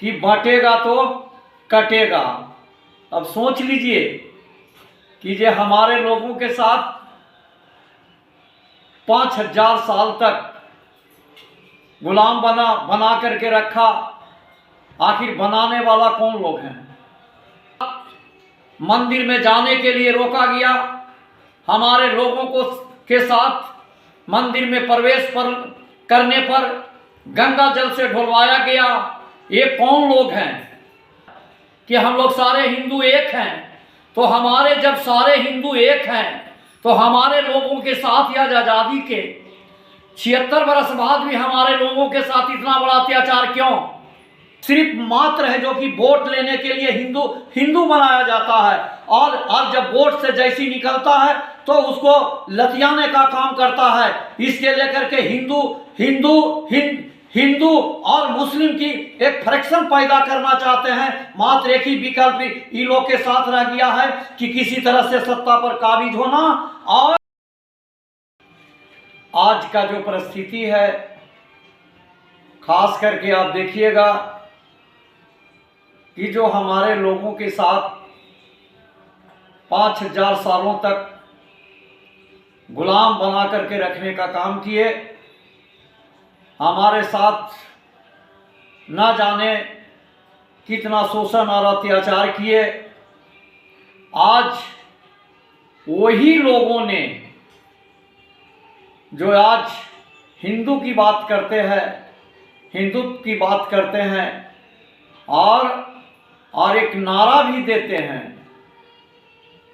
कि बांटेगा तो कटेगा। अब सोच लीजिए कि जे हमारे लोगों के साथ 5000 साल तक गुलाम बना करके रखा, आखिर बनाने वाला कौन लोग हैं? मंदिर में जाने के लिए रोका गया, हमारे लोगों को के साथ मंदिर में प्रवेश करने पर गंगा जल से ढुलवाया गया। ये कौन लोग हैं कि हम लोग सारे हिंदू एक हैं? तो हमारे जब सारे हिंदू एक हैं तो हमारे लोगों के साथ या आज़ादी के 76 वर्ष बाद भी हमारे लोगों के साथ इतना बड़ा अत्याचार क्यों? सिर्फ मात्र है जो कि वोट लेने के लिए हिंदू बनाया जाता है, और जब वोट से जैसी निकलता है तो उसको लतियाने का काम करता है। इसके लेकर के हिंदू और मुस्लिम की एक फ्रैक्शन पैदा करना चाहते हैं। मात्र एक ही विकल्प इन लोग के साथ रह गया है कि किसी तरह से सत्ता पर काबिज होना। और आज का जो परिस्थिति है, खास करके आप देखिएगा कि जो हमारे लोगों के साथ 5000 सालों तक गुलाम बना करके रखने का काम किए, हमारे साथ न जाने कितना शोषण और अत्याचार किए, आज वही लोगों ने जो आज हिंदू की बात करते हैं, हिंदुत्व की बात करते हैं और एक नारा भी देते हैं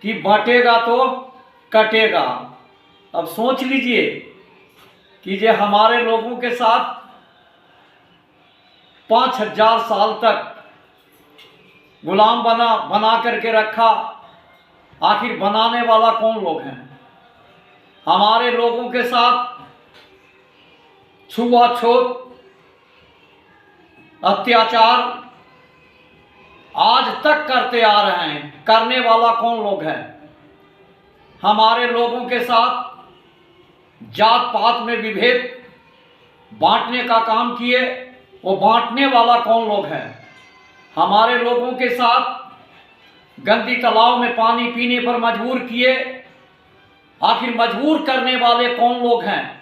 कि बांटेगा तो कटेगा। अब सोच लीजिए कि जे हमारे लोगों के साथ 5000 साल तक गुलाम बना करके रखा, आखिर बनाने वाला कौन लोग हैं? हमारे लोगों के साथ छुआछूत, अत्याचार आज तक करते आ रहे हैं। करने वाला कौन लोग हैं? हमारे लोगों के साथ जात पात में विभेद बांटने का काम किए, वो बांटने वाला कौन लोग हैं? हमारे लोगों के साथ गंदी तालाब में पानी पीने पर मजबूर किए, आखिर मजबूर करने वाले कौन लोग हैं?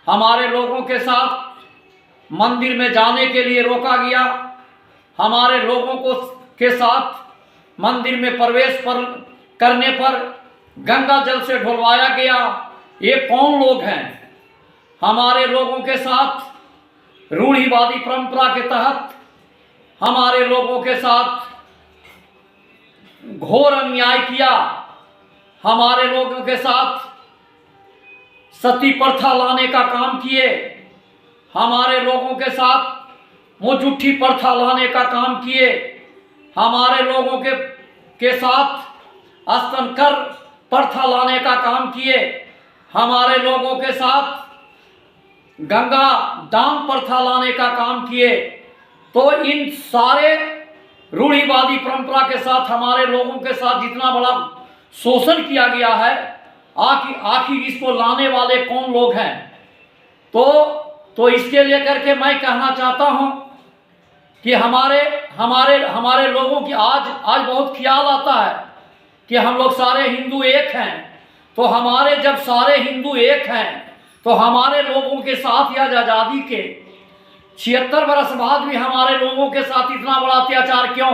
हमारे लोगों के साथ मंदिर में जाने के लिए रोका गया, हमारे लोगों के साथ मंदिर में प्रवेश करने पर गंगा जल से ढुलवाया गया। ये कौन लोग हैं? हमारे लोगों के साथ रूढ़िवादी परंपरा के तहत हमारे लोगों के साथ घोर अन्याय किया। हमारे लोगों के साथ सती प्रथा लाने का काम किए, हमारे लोगों के साथ मुजुट्ठी प्रथा लाने का काम किए, हमारे लोगों के साथ स्तनकर प्रथा लाने का काम किए, हमारे लोगों के साथ गंगा दान प्रथा लाने का काम किए। तो इन सारे रूढ़िवादी परंपरा के साथ हमारे लोगों के साथ जितना बड़ा शोषण किया गया है, आखिर इसको लाने वाले कौन लोग हैं? तो इसके लेकर के मैं कहना चाहता हूं कि हमारे लोगों की आज बहुत ख्याल आता है कि हम लोग सारे हिंदू एक हैं। तो हमारे जब सारे हिंदू एक हैं तो हमारे लोगों के साथ या आज़ादी के 76 वर्ष बाद भी हमारे लोगों के साथ इतना बड़ा अत्याचार क्यों?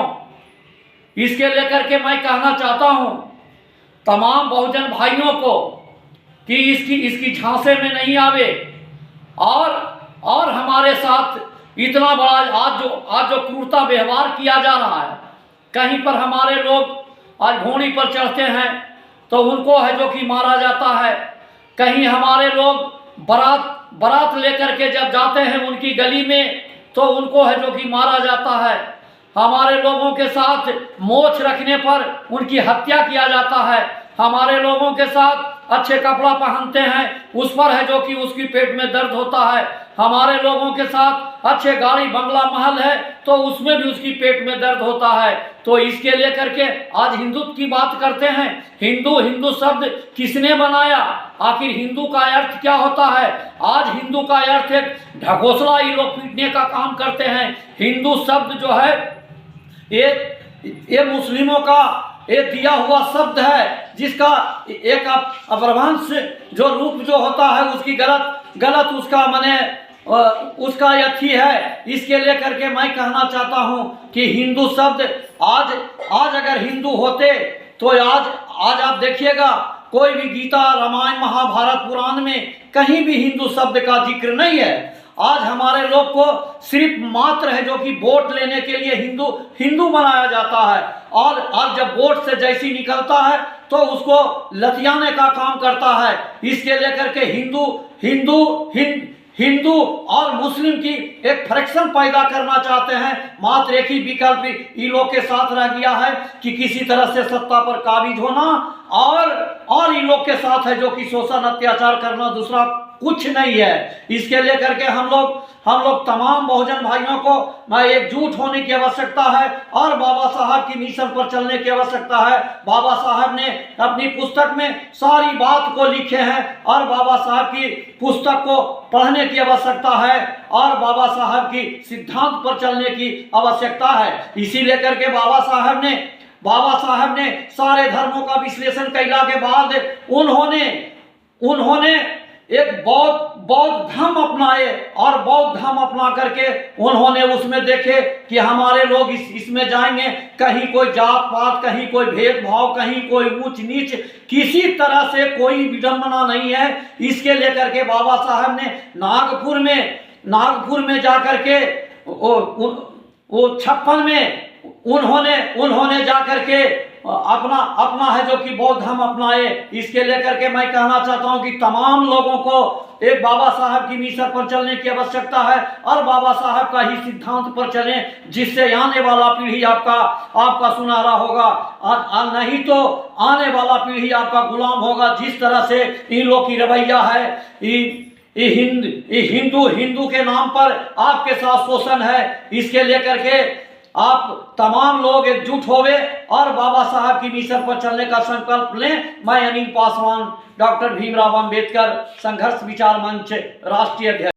इसके लेकर के मैं कहना चाहता हूं तमाम बहुजन भाइयों को कि इसकी झांसे में नहीं आवे, और हमारे साथ इतना बड़ा आज जो क्रूरता व्यवहार किया जा रहा है। कहीं पर हमारे लोग आज घोड़ी पर चढ़ते हैं तो उनको है जो कि मारा जाता है। कहीं हमारे लोग बारात लेकर के जब जाते हैं उनकी गली में तो उनको है जो कि मारा जाता है। हमारे लोगों के साथ मोछ रखने पर उनकी हत्या किया जाता है। हमारे लोगों के साथ अच्छे कपड़ा पहनते हैं उस पर है जो कि उसकी पेट में दर्द होता है। हमारे लोगों के साथ अच्छे गाड़ी बंगला महल है तो उसमें भी उसकी पेट में दर्द होता है। तो इसके लेकर के आज हिंदुत्व की बात करते हैं। हिंदू हिंदू शब्द किसने बनाया? आखिर हिंदू का अर्थ क्या होता है? आज हिंदू का अर्थ एक ढकोसला ही लोग पीटने का काम करते हैं। हिंदू शब्द जो है ये मुस्लिमों का ये दिया हुआ शब्द है, जिसका एक अपभ्रंश जो रूप जो होता है उसकी गलत उसका माने उसका यथी है। इसके लेकर के मैं कहना चाहता हूं कि हिंदू शब्द आज अगर हिंदू होते तो आज आप देखिएगा कोई भी गीता रामायण महाभारत पुराण में कहीं भी हिंदू शब्द का जिक्र नहीं है। आज हमारे लोग को सिर्फ मात्र है जो कि वोट लेने के लिए हिंदू बनाया जाता है, और जब वोट से जैसी निकलता है तो उसको लतियाने का काम करता है। इसके लेकर के हिंदू और मुस्लिम की एक फ्रैक्शन पैदा करना चाहते हैं। मात्र एक ही विकल्प इन लोग के साथ रह गया है कि किसी तरह से सत्ता पर काबिज होना और इन लोग के साथ है जो कि शोषण अत्याचार करना, दूसरा कुछ नहीं है। इसके लेकर के हम लोग तमाम बहुजन भाइयों को एकजुट होने की आवश्यकता है और बाबा साहब की मिशन पर चलने की आवश्यकता है। बाबा साहब ने अपनी पुस्तक में सारी बात को लिखे हैं और बाबा साहब की पुस्तक को पढ़ने की आवश्यकता है और बाबा साहब की सिद्धांत पर चलने की आवश्यकता है। इसी लेकर के बाबा साहब ने सारे धर्मों का विश्लेषण कैला के बाद उन्होंने एक बौद्ध धर्म अपनाए और बौद्ध धर्म अपना करके उन्होंने उसमें देखे कि हमारे लोग इसमें जाएंगे, कहीं कोई जात पात, कहीं कोई भेदभाव, कहीं कोई ऊंच नीच, किसी तरह से कोई विडंबना नहीं है। इसके लेकर के बाबा साहब ने नागपुर में जाकर के वो 56 में उन्होंने जाकर के अपना है जो कि बौद्ध धर्म अपनाए। इसके लेकर के मैं कहना चाहता हूं कि तमाम लोगों को एक बाबा साहब की मिशन पर चलने की आवश्यकता है और बाबा साहब का ही सिद्धांत पर चलें, जिससे आने वाला पीढ़ी आपका सुनहरा होगा, नहीं तो आने वाला पीढ़ी आपका गुलाम होगा। जिस तरह से इन लोग की रवैया है, हिंदू के नाम पर आपके साथ शोषण है। इसके लेकर के आप तमाम लोग एकजुट होवे और बाबा साहब की मिशन पर चलने का संकल्प लें। मैं अनिल पासवान, डॉक्टर भीमराव अंबेडकर संघर्ष विचार मंच राष्ट्रीय अध्यक्ष।